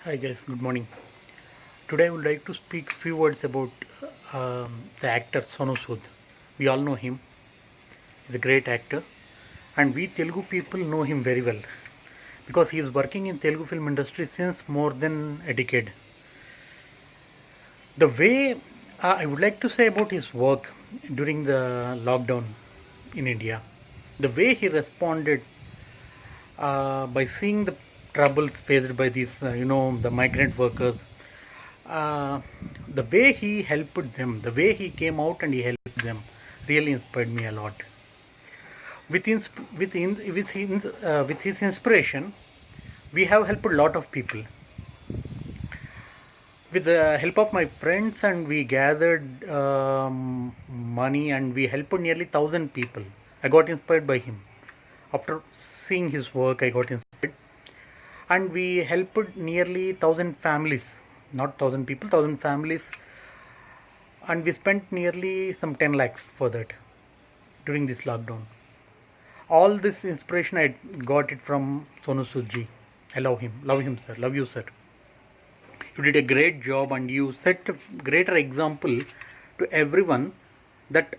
Hi guys, good morning. Today I would like to speak few words about the actor Sonu Sood. We all know him. He's a great actor, and we Telugu people know him very well because he is working in Telugu film industry since more than a decade. The way I would like to say about his work during the lockdown in India, the way he responded by seeing the troubles faced by these, the migrant workers, uh, the way he helped them, the way he came out and he helped them, really inspired me a lot. With his inspiration, we have helped a lot of people. With the help of my friends, and we gathered money and we helped nearly 1,000 people. I got inspired by him. After seeing his work, I got inspired, and we helped nearly 1,000 families, not 1,000 people, 1,000 families, and we spent nearly some 10 lakhs for that during this lockdown. All this inspiration I got it from Sonu Sood ji. I love him, sir. Love you, sir. You did a great job, and you set a greater example to everyone that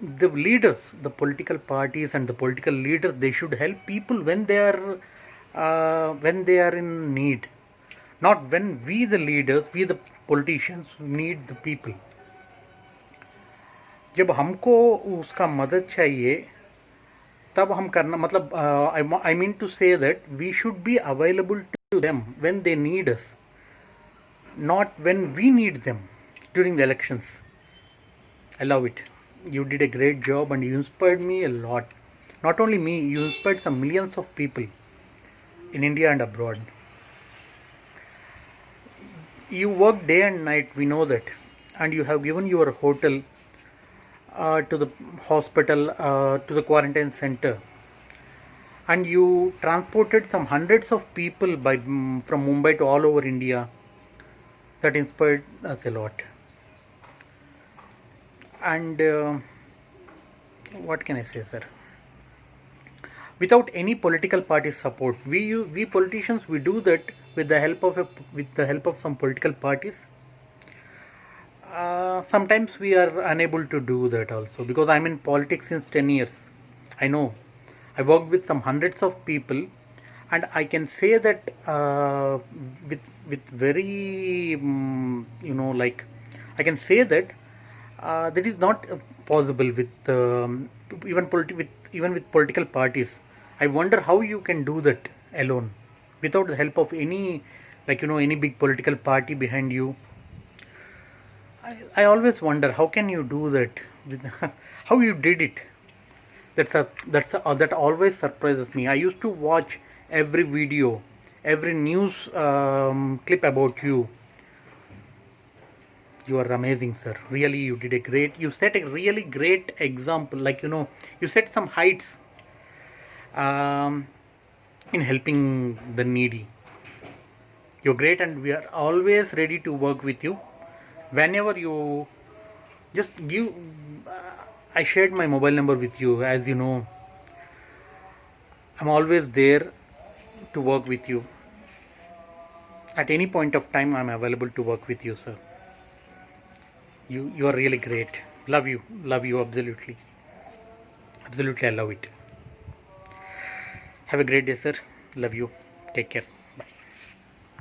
the leaders, the political parties, and the political leaders, they should help people when they are in need, not when we the leaders, we the politicians need the people. जब हमको उसका मदद चाहिए तब हम करना मतलब I mean to say that we should be available to them when they need us, not when we need them during the elections. I love it. You did a great job and you inspired me a lot. Not only me, you inspired some millions of people in India and abroad. You work day and night, we know that, and you have given your hotel to the hospital, to the quarantine center, and you transported some hundreds of people from Mumbai to all over India. That inspired us a lot. And what can I say, sir? Without any political party support, we politicians, we do that with the help of some political parties. Sometimes we are unable to do that also, because I'm in politics since 10 years. I know. I worked with some hundreds of people, and I can say that with very like, I can say that that is not possible with even with political parties. I wonder how you can do that alone without the help of any, any big political party behind you. I always wonder how can you do that with how you did it. That always surprises me. I used to watch every video, every news clip about you. You are amazing, sir. Really, you did a great. You set a really great example. You set some heights um, in helping the needy. You're great, and we are always ready to work with you. Whenever you just give, I shared my mobile number with you. As you know, I'm always there to work with you. At any point of time, I'm available to work with you, sir. You are really great. Love you absolutely. Absolutely, I love it. Have a great day, sir. Love you. Take care.